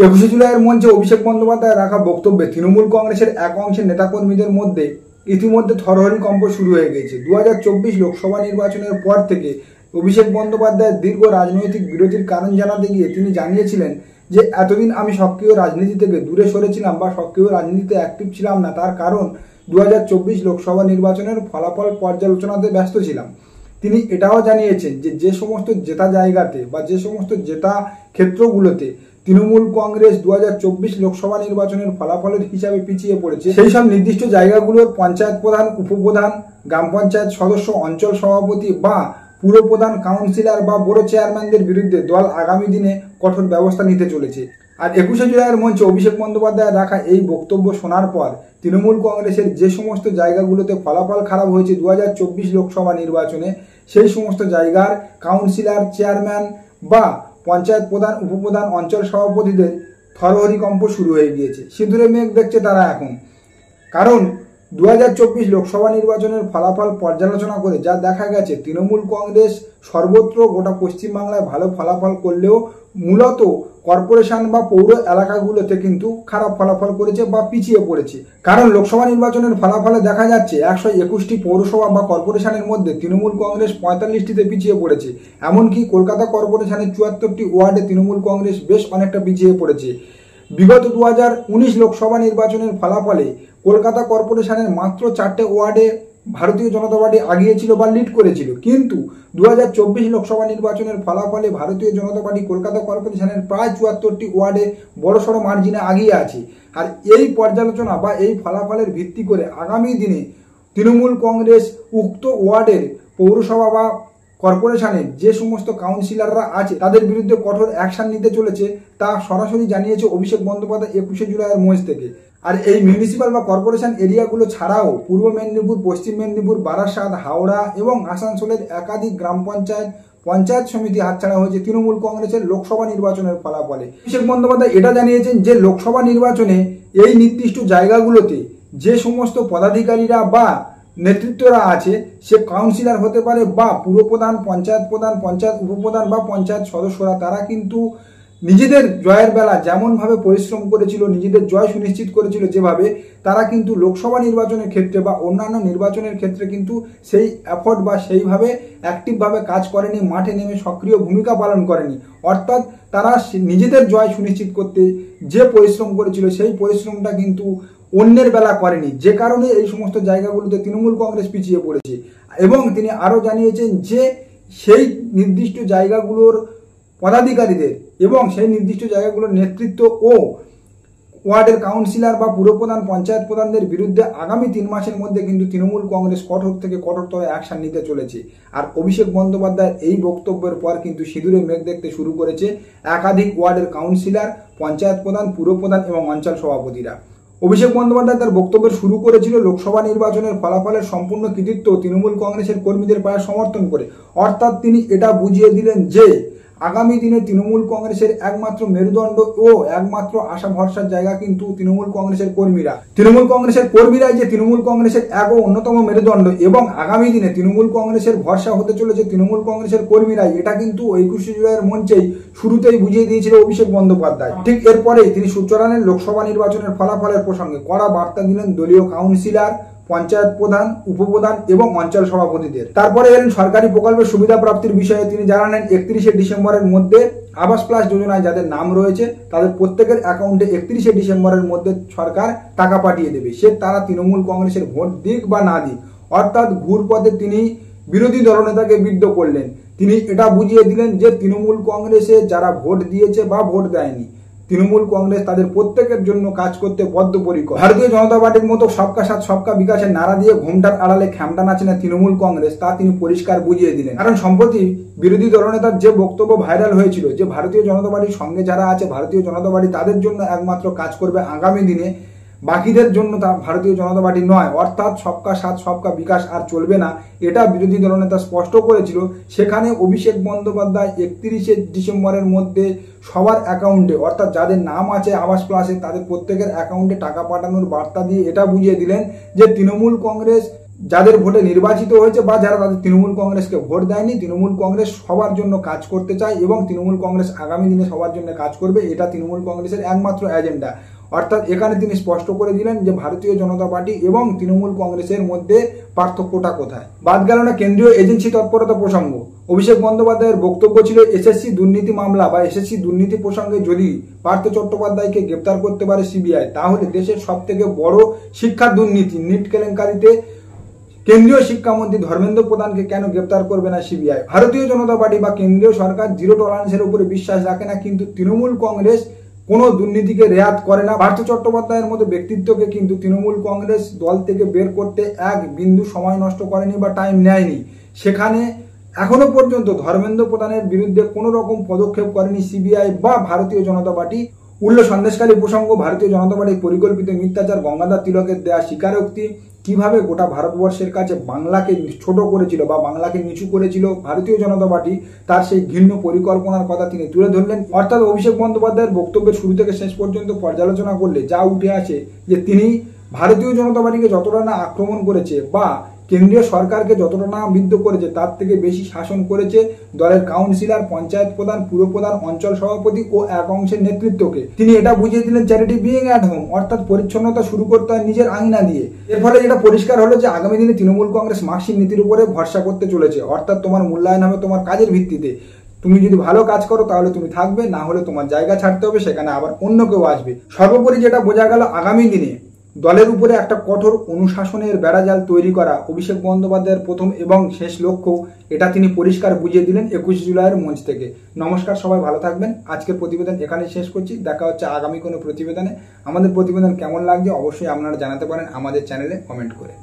21শে জুলাইয়ের মঞ্চে অভিষেক বন্দ্যোপাধ্যায় রাখা বক্তব্যে তৃণমূল কংগ্রেসের এক অংশের নেতাকর্মীদের মধ্যে ইতিমধ্যে থরহরি কম্প শুরু হয়ে গেছে। 2024 লোকসভা নির্বাচনের পর থেকে অভিষেক বন্দ্যোপাধ্যায়ের দীর্ঘ রাজনৈতিক বিরতির কারণ জানাতে গিয়ে তিনি জানিয়েছিলেন যে এতদিন আমি সক্রিয় রাজনীতি থেকে দূরে সরেছিলাম বা সক্রিয় রাজনীতিতে অ্যাক্টিভ ছিলাম না, তার কারণ 2024 লোকসভা নির্বাচনের ফলাফল পর্যালোচনাতে ব্যস্ত ছিলাম। তিনি এটাও জানিয়েছেন যে সমস্ত জেতা জায়গাতে বা যে সমস্ত জেতা ক্ষেত্রগুলোতে তৃণমূল কংগ্রেস 2024 লোকসভা নির্বাচনের ফলাফলের হিসাবে পিছিয়ে পড়েছে, সেই সব নির্দিষ্ট জায়গাগুলোর পঞ্চায়েত প্রধান, উপপ্রধান, গ্রাম পঞ্চায়েত সদস্য, অঞ্চল সভাপতি বা পুরপ্রধান, কাউন্সিলর বা বড় চেয়ারম্যানদের বিরুদ্ধে দল আগামী দিনে কঠোর ব্যবস্থা নিতে চলেছে। আর 21শে জুলাইয়ের মঞ্চে অভিষেক বন্দ্যোপাধ্যায় রাখা এই বক্তব্য শোনার পর তৃণমূল কংগ্রেসের যে সমস্ত জায়গাগুলোতে ফলাফল খারাপ হয়েছে 2024 লোকসভা নির্বাচনে, সেই সমস্ত জায়গার কাউন্সিলর, চেয়ারম্যান বা পঞ্চায়েত প্রধান, উপপ্রধান, অঞ্চল সভাপতিদের থরহরি কম্প শুরু হয়ে গিয়েছে। সিঁদুরে মেঘ দেখছে তারা এখন। কারণ 2024 লোকসভা নির্বাচনের ফলাফল পর্যালোচনা করে যা দেখা গেছে, তৃণমূল কংগ্রেস সর্বত্র গোটা পশ্চিমবাংলায় ভালো ফলাফল করলেও মূলত কর্পোরেশন বা পৌর এলাকাগুলোতে কিন্তু খারাপ ফলাফল করেছে বা পিছিয়ে পড়েছে। কারণ লোকসভা নির্বাচনের ফলাফলে দেখা যাচ্ছে 121টি পৌরসভা বা কর্পোরেশনের মধ্যে তৃণমূল কংগ্রেস 45টিতে পিছিয়ে পড়েছে। এমনকি কলকাতা কর্পোরেশনের 74টি ওয়ার্ডে তৃণমূল কংগ্রেস বেশ অনেকটা পিছিয়ে পড়েছে। বিগত 2019 লোকসভা নির্বাচনের ফলাফলে কলকাতা কর্পোরেশনের মাত্র 4টে ওয়ার্ডে ভারতীয় জনতা পার্টি আগিয়েছিল বা লিড করেছিল, কিন্তু 2024 লোকসভা নির্বাচনের ফলাফলে ভারতীয় জনতা পার্টি কলকাতা কর্পোরেশনের প্রায় 74টি ওয়ার্ডে বড়সড় মার্জিনে আগিয়ে আছে। আর এই পর্যালোচনা বা এই ফলাফলের ভিত্তি করে আগামী দিনে তৃণমূল কংগ্রেস উক্ত ওয়ার্ডের পৌরসভা বা কর্পোরেশনের যে সমস্ত কাউন্সিলররা আছে তাদের বিরুদ্ধে কঠোর অ্যাকশন নিতে চলেছে, তা সরাসরি জানিয়েছে অভিষেক বন্দ্যোপাধ্যায় 21শে জুলাইয়ের মঞ্চ থেকে। আর এই মিউনিসিপ্যাল বা কর্পোরেশন এরিয়াগুলো ছাড়াও পূর্ব মেদিনীপুর, পশ্চিম মেদিনীপুর, বারাসাত, হাওড়া এবং আসানসোলের একাধিক গ্রাম পঞ্চায়েত, পঞ্চায়েত সমিতি হাতছাড়া হয়েছে তৃণমূল কংগ্রেসের লোকসভা নির্বাচনের ফলাফলে। অভিষেক বন্দ্যোপাধ্যায় এটা জানিয়েছেন যে লোকসভা নির্বাচনে এই নির্দিষ্ট জায়গাগুলোতে যে সমস্ত পদাধিকারীরা বা নেতৃত্বরা আছে, সে কাউন্সিলর হতে পারে বা পুরপ্রধান, পঞ্চায়েত প্রধান, পঞ্চায়েত উপপ্রধান বা পঞ্চায়েত সদস্যরা, তারা কিন্তু নিজেদের জয়ের বেলা যেমনভাবে পরিশ্রম করেছিল, নিজেদের জয় সুনিশ্চিত করেছিল যেভাবে, তারা কিন্তু লোকসভা নির্বাচনের ক্ষেত্রে বা অন্যান্য নির্বাচনের ক্ষেত্রে কিন্তু সেই এফোর্ট বা সেইভাবে অ্যাক্টিভভাবে কাজ করেনি, মাঠে নেমে সক্রিয় ভূমিকা পালন করেনি। অর্থাৎ তারা নিজেদের জয় সুনিশ্চিত করতে যে পরিশ্রম করেছিল সেই পরিশ্রমটা কিন্তু অন্যের বেলা করেনি, যে কারণে এই সমস্ত জায়গাগুলোতে তৃণমূল কংগ্রেস পিছিয়ে পড়েছে। এবং তিনি আরও জানিয়েছেন যে সেই নির্দিষ্ট জায়গাগুলোর পদাধিকারীদের এবং সেই নির্দিষ্ট জায়গাগুলোর নেতৃত্ব ও ওয়ার্ডের কাউন্সিলর বা পুরপ্রধান, পঞ্চায়েত প্রধানদের বিরুদ্ধে আগামী 3 মাসের মধ্যে কিন্তু তৃণমূল কংগ্রেস কঠোর থেকে কঠোরতর অ্যাকশন নিতে চলেছে। আর অভিষেক বন্দ্যোপাধ্যায়ের এই বক্তব্যের পর কিন্তু সিঁদুরে মেঘ দেখতে শুরু করেছে একাধিক ওয়ার্ডের কাউন্সিলর, পঞ্চায়েত প্রধান, পুরপ্রধান এবং অঞ্চল সভাপতিরা। অভিষেক বন্দ্যোপাধ্যায় তার বক্তব্য শুরু করেছিল লোকসভা নির্বাচনের ফলাফলের সম্পূর্ণ কৃতিত্ব তৃণমূল কংগ্রেসের কর্মীদের পায়ে সমর্থন করে। অর্থাৎ তিনি এটা বুঝিয়ে দিলেন যে আগামী দিনে তৃণমূল কংগ্রেসের একমাত্র মেরুদণ্ড ও একমাত্র আশা ভরসার জায়গা কিন্তু তৃণমূল কংগ্রেসের কর্মীরা। তৃণমূল কংগ্রেসের কর্মীরাই যে তৃণমূল কংগ্রেসের এক ও অন্যতম মেরুদণ্ড এবং আগামী দিনে তৃণমূল কংগ্রেসের ভরসা হতে চলেছে তৃণমূল কংগ্রেসের কর্মীরাই, এটা কিন্তু 21শে জুলাইয়ের মঞ্চেই শুরুতেই বুঝিয়ে দিয়েছিল অভিষেক বন্দ্যোপাধ্যায়। ঠিক এরপরেই তিনি সূর্যরানের লোকসভা নির্বাচনের ফলাফলের প্রসঙ্গে কড়া বার্তা দিলেন দলীয় কাউন্সিলর, পঞ্চায়েত প্রধান, উপপ্রধান এবং অঞ্চল সভাপতিদের। তারপরে এলেন সরকারি প্রকল্পের সুবিধা প্রাপ্তির বিষয়ে। তিনি জানালেন 31শে ডিসেম্বরের মধ্যে আবাস প্লাস যোজনায় যাদের নাম রয়েছে তাদের প্রত্যেকের অ্যাকাউন্টে 31শে ডিসেম্বরের মধ্যে সরকার টাকা পাঠিয়ে দেবে, সে তারা তৃণমূল কংগ্রেসের ভোট দিক বা না দিক। অর্থাৎ ঘুরপথে তিনি বিরোধী দলনেতাকে বিদ্ধ করলেন। তিনি এটা বুঝিয়ে দিলেন যে তৃণমূল কংগ্রেসে যারা ভোট দিয়েছে বা ভোট দেয়নি, তৃণমূল কংগ্রেস তাদের প্রত্যেকের জন্য কাজ করতে বদ্ধপরিকর। ভারতীয় জনতা পার্টির মতো সবকা সাথ সবকা বিকাশের নারা দিয়ে ঘোমটার আড়ালে খ্যামটা নাচে না তৃণমূল কংগ্রেস, তা তিনি পরিষ্কার বুঝিয়ে দিলেন। কারণ সম্প্রতি বিরোধী দলনেতার যে বক্তব্য ভাইরাল হয়েছিল যে ভারতীয় জনতা পার্টির সঙ্গে যারা আছে, ভারতীয় জনতা পার্টি তাদের জন্য একমাত্র কাজ করবে আগামী দিনে, বাকিদের জন্য তা ভারতীয় জনতা পার্টি নয়। অর্থাৎ সবকা সাথ সবকা বিকাশ আর চলবে না, এটা বিরোধী দলনেতা স্পষ্ট করেছিল। সেখানে অভিষেক বন্দ্যোপাধ্যায় 31শে ডিসেম্বরের মধ্যে সবার অ্যাকাউন্টে, অর্থাৎ যাদের নাম আছে আবাস প্লাসে, তাদের প্রত্যেকের অ্যাকাউন্টে টাকা পাঠানোর বার্তা দিয়ে এটা বুঝিয়ে দিলেন যে তৃণমূল কংগ্রেস যাদের ভোটে নির্বাচিত হয়েছে বা যারা তাদের তৃণমূল কংগ্রেসকে ভোট দেয়নি, তৃণমূল কংগ্রেস সবার জন্য কাজ করতে চায় এবং তৃণমূল কংগ্রেস আগামী দিনে সবার জন্য কাজ করবে, এটা তৃণমূল কংগ্রেসের একমাত্র এজেন্ডা। অর্থাৎ এখানে তিনি স্পষ্ট করে দিলেন যে ভারতীয় জনতা পার্টি এবং তৃণমূল কংগ্রেসের মধ্যে পার্থক্যটা কোথায়। বাদ গেল না কেন্দ্রীয় এজেন্সি তৎপরতা প্রসঙ্গ। অভিষেক বন্দ্যোপাধ্যায়ের বক্তব্য ছিল এসএসসি দুর্নীতি মামলা বা এসএসসি দুর্নীতি প্রসঙ্গে যদি পার্থ চট্টোপাধ্যায়কে গ্রেপ্তার করতে পারে সিবিআই, তাহলে দেশের সব থেকে বড় শিক্ষা দুর্নীতি নিট কেলেঙ্কারিতে কেন্দ্রীয় শিক্ষামন্ত্রী ধর্মেন্দ্র প্রধানকে কেন গ্রেপ্তার করবে না সিবিআই। ভারতীয় জনতা পার্টি বা কেন্দ্রীয় সরকার জিরো টলারেন্সের উপরে বিশ্বাস রাখে না, কিন্তু তৃণমূল কংগ্রেস কোনো দুর্নীতিকে রেয়াত করে না। পার্থ চট্টোপাধ্যায়ের মতো ব্যক্তিত্বকে কিন্তু তৃণমূল কংগ্রেস দল থেকে বের করতে এক বিন্দু সময় নষ্ট করেনি বা টাইম নেয়নি। সেখানে এখনো পর্যন্ত ধর্মেন্দ্র প্রধানের বিরুদ্ধে কোনো রকম পদক্ষেপ করেনি সিবিআই বা ভারতীয় জনতা পার্টি। উল্লো সন্দেশকারী প্রসঙ্গ, ভারতীয় জনতা পার্টির পরিকল্পিত মিথ্যাচার গঙ্গাধর তিলকের দেয়া স্বীকারোক্তি, কিভাবে গোটা ভারতবর্ষের কাছে বাংলাকে ছোট করেছিল বা বাংলাকে নিচু করেছিল ভারতীয় জনতা পার্টি, তার সেই ঘৃণ্য পরিকল্পনার কথা তিনি তুলে ধরলেন। অর্থাৎ অভিষেক বন্দ্যোপাধ্যায়ের বক্তব্যের শুরু থেকে শেষ পর্যন্ত পর্যালোচনা করলে যা উঠে আসে যে তিনি ভারতীয় জনতা পার্টিকে যতটা না আক্রমণ করেছে বা কেন্দ্রীয় সরকারকে যতটা না বিদ্ধ করেছে, তার থেকে বেশি শাসন করেছে দলের কাউন্সিলর, পঞ্চায়েত প্রধান, পুরপ্রধান, অঞ্চল সভাপতি ও এক অংশের নেতৃত্বকে। তিনি এটা বুঝিয়ে দিলেন চ্যারিটি বিইং অ্যাট হোম, অর্থাৎ পরিচ্ছন্নতা শুরু করতে হয় নিজের আঙিনা দিয়ে। এর ফলে যেটা পরিষ্কার হলো যে আগামী দিনে তৃণমূল কংগ্রেস মার্কসিক নীতির উপরে ভরসা করতে চলেছে, অর্থাৎ তোমার মূল্যায়ন হবে তোমার কাজের ভিত্তিতে। তুমি যদি ভালো কাজ করো তাহলে তুমি থাকবে, না হলে তোমার জায়গা ছাড়তে হবে, সেখানে আবার অন্য কেউ আসবে। সর্বোপরি যেটা বোঝা গেল, আগামী দিনে দলের উপরে একটা কঠোর অনুশাসনের বেড়াজাল তৈরি করা অভিষেক বন্দ্যোপাধ্যায়ের প্রথম এবং শেষ লক্ষ্য, এটা তিনি পরিষ্কার বুঝিয়ে দিলেন 21 জুলাইয়ের মঞ্চ থেকে। নমস্কার, সবাই ভালো থাকবেন। আজকের প্রতিবেদন এখানেই শেষ করছি, দেখা হচ্ছে আগামী কোনো প্রতিবেদনে। আমাদের প্রতিবেদন কেমন লাগছে অবশ্যই আপনারা জানাতে পারেন আমাদের চ্যানেলে কমেন্ট করে।